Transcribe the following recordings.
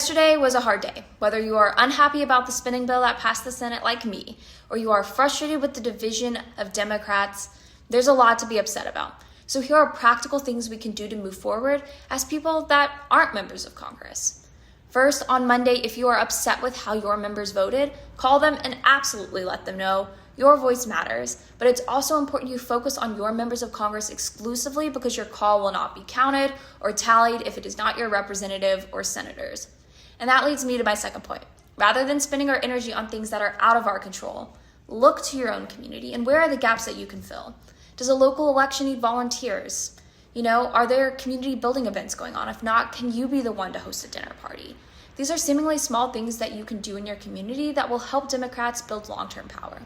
Yesterday was a hard day. Whether you are unhappy about the spending bill that passed the Senate like me, or you are frustrated with the division of Democrats, there's a lot to be upset about. So here are practical things we can do to move forward as people that aren't members of Congress. First, on Monday, if you are upset with how your members voted, call them and absolutely let them know. Your voice matters, but it's also important you focus on your members of Congress exclusively because your call will not be counted or tallied if it is not your representative or senators. And that leads me to my second point. Rather than spending our energy on things that are out of our control, look to your own community and where are the gaps that you can fill? Does a local election need volunteers? Are there community building events going on? If not, can you be the one to host a dinner party? These are seemingly small things that you can do in your community that will help Democrats build long-term power.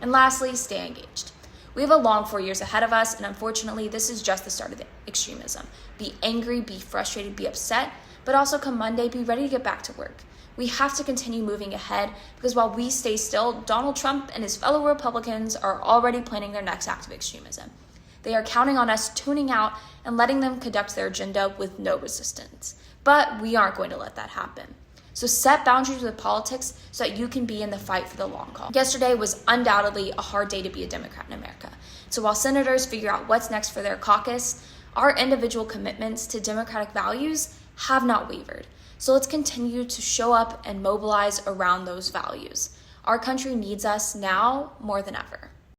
And lastly, stay engaged. We have a long 4 years ahead of us, and unfortunately, this is just the start of the extremism. Be angry, be frustrated, be upset, but also come Monday, be ready to get back to work. We have to continue moving ahead because while we stay still, Donald Trump and his fellow Republicans are already planning their next act of extremism. They are counting on us tuning out and letting them conduct their agenda with no resistance. But we aren't going to let that happen. So set boundaries with politics so that you can be in the fight for the long haul. Yesterday was undoubtedly a hard day to be a Democrat in America. So while senators figure out what's next for their caucus, our individual commitments to democratic values have not wavered. So let's continue to show up and mobilize around those values. Our country needs us now more than ever.